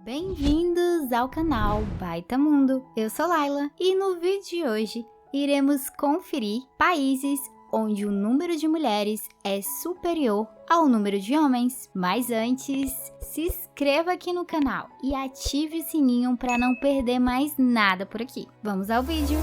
Bem-vindos ao canal Baita Mundo. Eu sou Laila e no vídeo de hoje iremos conferir países onde o número de mulheres é superior ao número de homens. Mas antes, se inscreva aqui no canal e ative o sininho para não perder mais nada por aqui. Vamos ao vídeo!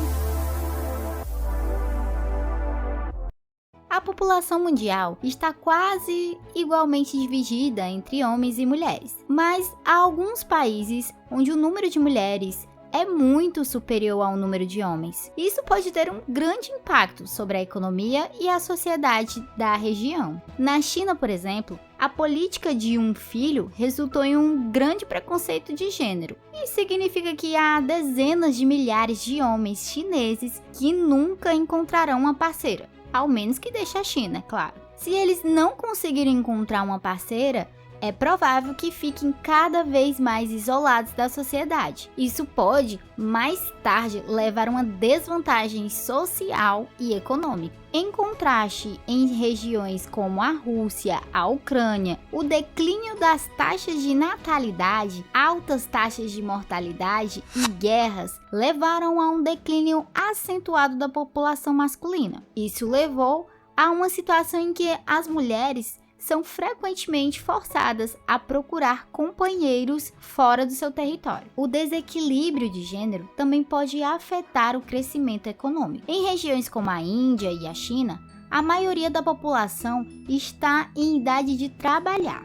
A população mundial está quase igualmente dividida entre homens e mulheres, mas há alguns países onde o número de mulheres é muito superior ao número de homens. Isso pode ter um grande impacto sobre a economia e a sociedade da região. Na China, por exemplo, a política de um filho resultou em um grande preconceito de gênero. Isso significa que há dezenas de milhares de homens chineses que nunca encontrarão uma parceira. Ao menos que deixe a China, é claro. Se eles não conseguirem encontrar uma parceira, é provável que fiquem cada vez mais isolados da sociedade. Isso pode, mais tarde, levar a uma desvantagem social e econômica. Em contraste, em regiões como a Rússia, a Ucrânia, o declínio das taxas de natalidade, altas taxas de mortalidade e guerras levaram a um declínio acentuado da população masculina. Isso levou a uma situação em que as mulheres são frequentemente forçadas a procurar companheiros fora do seu território. O desequilíbrio de gênero também pode afetar o crescimento econômico. Em regiões como a Índia e a China, a maioria da população está em idade de trabalhar.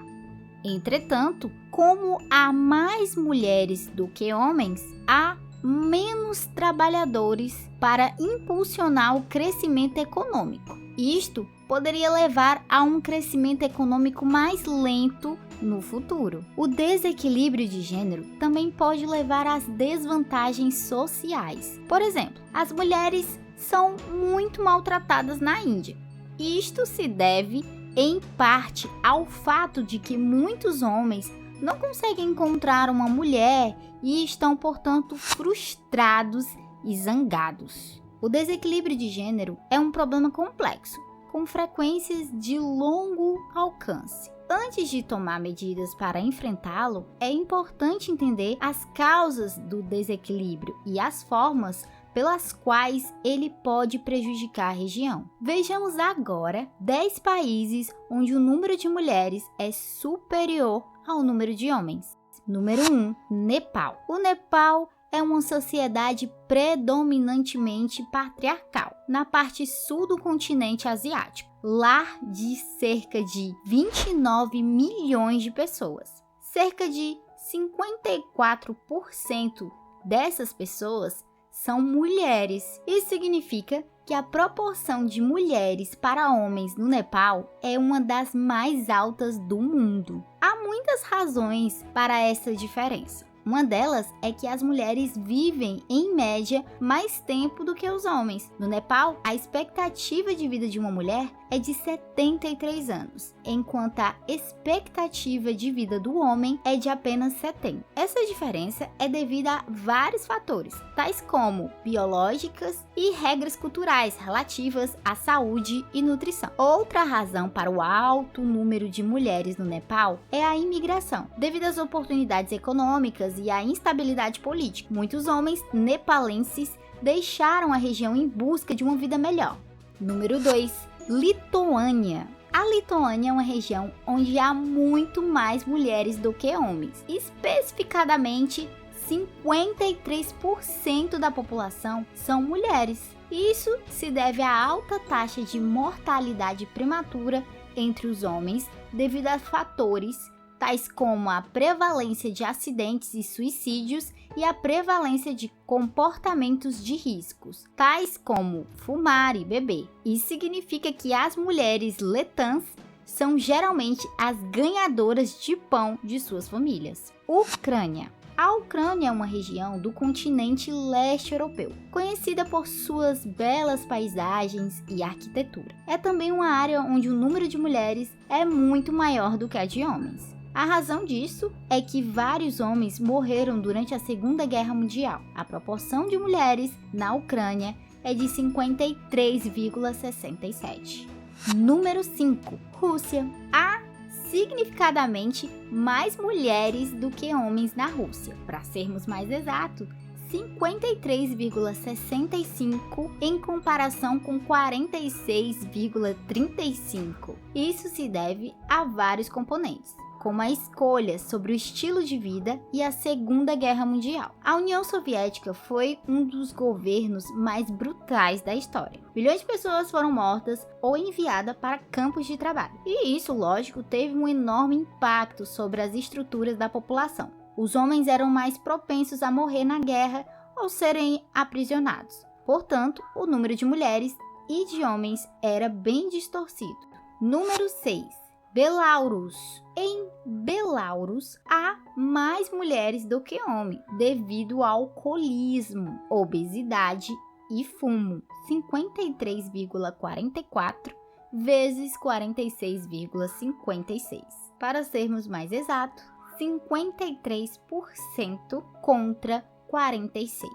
Entretanto, como há mais mulheres do que homens, há menos trabalhadores para impulsionar o crescimento econômico. Isto poderia levar a um crescimento econômico mais lento no futuro. O desequilíbrio de gênero também pode levar às desvantagens sociais. Por exemplo, as mulheres são muito maltratadas na Índia. Isto se deve, em parte, ao fato de que muitos homens não conseguem encontrar uma mulher e estão, portanto, frustrados e zangados. O desequilíbrio de gênero é um problema complexo, com frequências de longo alcance. Antes de tomar medidas para enfrentá-lo, é importante entender as causas do desequilíbrio e as formas pelas quais ele pode prejudicar a região. Vejamos agora 10 países onde o número de mulheres é superior ao número de homens. Número 1, Nepal. O Nepal é uma sociedade predominantemente patriarcal, na parte sul do continente asiático, lar de cerca de 29 milhões de pessoas. Cerca de 54% dessas pessoas são mulheres. Isso significa que a proporção de mulheres para homens no Nepal é uma das mais altas do mundo. Há muitas razões para essa diferença. Uma delas é que as mulheres vivem, em média, mais tempo do que os homens. No Nepal, a expectativa de vida de uma mulher é de 73 anos, enquanto a expectativa de vida do homem é de apenas 70. Essa diferença é devido a vários fatores, tais como biológicas e regras culturais relativas à saúde e nutrição. Outra razão para o alto número de mulheres no Nepal é a imigração. Devido às oportunidades econômicas e à instabilidade política, muitos homens nepalenses deixaram a região em busca de uma vida melhor. Número 2. Lituânia. A Lituânia é uma região onde há muito mais mulheres do que homens. Especificadamente, 53% da população são mulheres. Isso se deve à alta taxa de mortalidade prematura entre os homens devido a fatores tais como a prevalência de acidentes e suicídios e a prevalência de comportamentos de riscos, tais como fumar e beber. Isso significa que as mulheres letãs são geralmente as ganhadoras de pão de suas famílias. Ucrânia. A Ucrânia é uma região do continente leste europeu, conhecida por suas belas paisagens e arquitetura. É também uma área onde o número de mulheres é muito maior do que a de homens. A razão disso é que vários homens morreram durante a Segunda Guerra Mundial. A proporção de mulheres na Ucrânia é de 53,67. Número 5. Rússia. A significadamente mais mulheres do que homens na Rússia. Para sermos mais exatos, 53,65 em comparação com 46,35. Isso se deve a vários componentes, como a escolha sobre o estilo de vida e a Segunda Guerra Mundial. A União Soviética foi um dos governos mais brutais da história. Milhões de pessoas foram mortas ou enviadas para campos de trabalho. E isso, lógico, teve um enorme impacto sobre as estruturas da população. Os homens eram mais propensos a morrer na guerra ou serem aprisionados. Portanto, o número de mulheres e de homens era bem distorcido. Número 6. Belarus. Em Belarus, há mais mulheres do que homens, devido ao alcoolismo, obesidade e fumo. 53,44 vezes 46,56. Para sermos mais exatos, 53% contra 46%.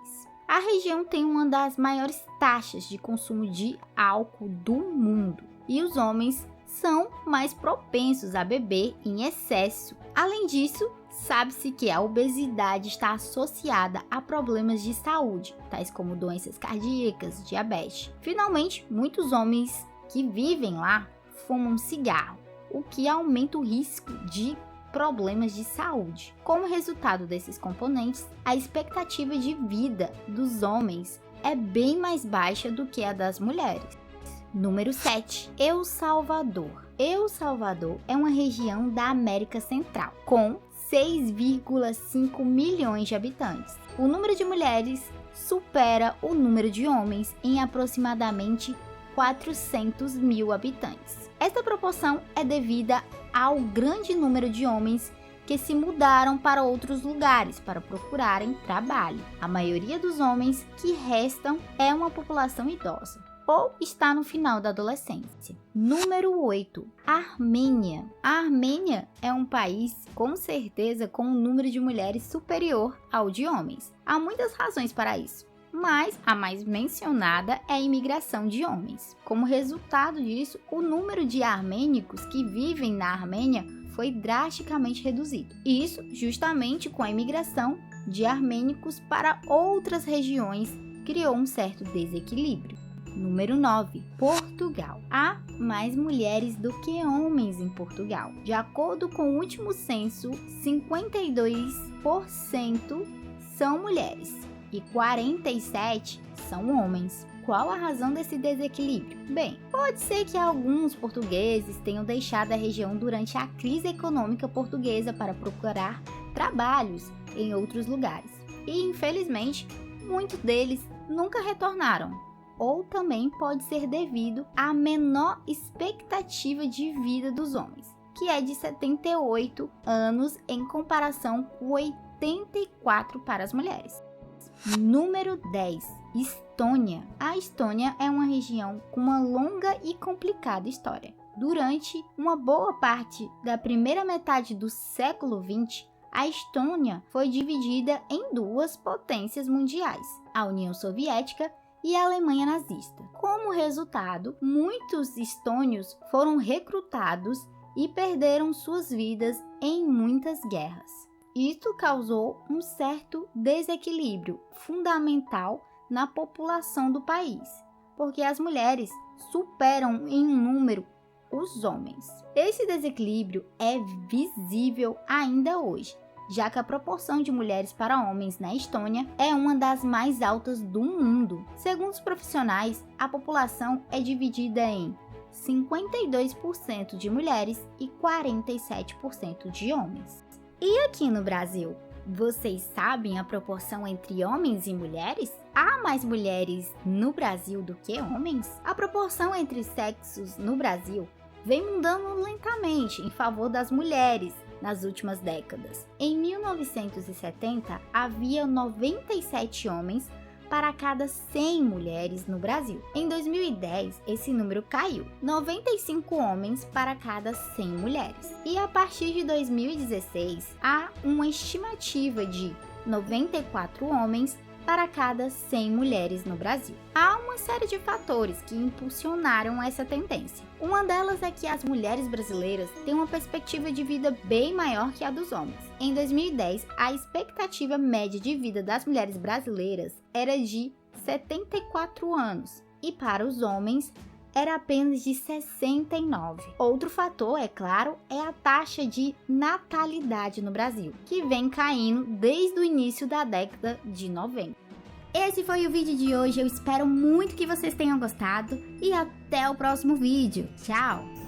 A região tem uma das maiores taxas de consumo de álcool do mundo e os homens são mais propensos a beber em excesso. Além disso, sabe-se que a obesidade está associada a problemas de saúde, tais como doenças cardíacas, diabetes. Finalmente, muitos homens que vivem lá fumam cigarro, o que aumenta o risco de problemas de saúde. Como resultado desses componentes, a expectativa de vida dos homens é bem mais baixa do que a das mulheres. Número 7. El Salvador. El Salvador é uma região da América Central, com 6,5 milhões de habitantes. O número de mulheres supera o número de homens em aproximadamente 400 mil habitantes. Esta proporção é devida ao grande número de homens que se mudaram para outros lugares para procurarem trabalho. A maioria dos homens que restam é uma população idosa ou está no final da adolescência. Número 8. Armênia. A Armênia é um país, com certeza, com um número de mulheres superior ao de homens. Há muitas razões para isso, mas a mais mencionada é a imigração de homens. Como resultado disso, o número de armênicos que vivem na Armênia foi drasticamente reduzido. Isso justamente com a imigração de armênicos para outras regiões criou um certo desequilíbrio. Número 9. Portugal. Há mais mulheres do que homens em Portugal. De acordo com o último censo, 52% são mulheres e 47% são homens. Qual a razão desse desequilíbrio? Bem, pode ser que alguns portugueses tenham deixado a região durante a crise econômica portuguesa para procurar trabalhos em outros lugares. E, infelizmente, muitos deles nunca retornaram. Ou também pode ser devido à menor expectativa de vida dos homens, que é de 78 anos em comparação com 84 para as mulheres. Número 10. Estônia. A Estônia é uma região com uma longa e complicada história. Durante uma boa parte da primeira metade do século XX, a Estônia foi dividida em duas potências mundiais, a União Soviética e a Alemanha nazista. Como resultado, muitos estônios foram recrutados e perderam suas vidas em muitas guerras. Isto causou um certo desequilíbrio fundamental na população do país, porque as mulheres superam em número os homens. Esse desequilíbrio é visível ainda hoje, já que a proporção de mulheres para homens na Estônia é uma das mais altas do mundo. Segundo os profissionais, a população é dividida em 52% de mulheres e 47% de homens. E aqui no Brasil, vocês sabem a proporção entre homens e mulheres? Há mais mulheres no Brasil do que homens? A proporção entre sexos no Brasil vem mudando lentamente em favor das mulheres nas últimas décadas. Em 1970, havia 97 homens para cada 100 mulheres no Brasil. Em 2010, esse número caiu, 95 homens para cada 100 mulheres. E a partir de 2016, há uma estimativa de 94 homens para cada 100 mulheres no Brasil. Há uma série de fatores que impulsionaram essa tendência. Uma delas é que as mulheres brasileiras têm uma perspectiva de vida bem maior que a dos homens. Em 2010, a expectativa média de vida das mulheres brasileiras era de 74 anos e para os homens era apenas de 69. Outro fator, é claro, é a taxa de natalidade no Brasil, que vem caindo desde o início da década de 90. Esse foi o vídeo de hoje, eu espero muito que vocês tenham gostado e até o próximo vídeo. Tchau!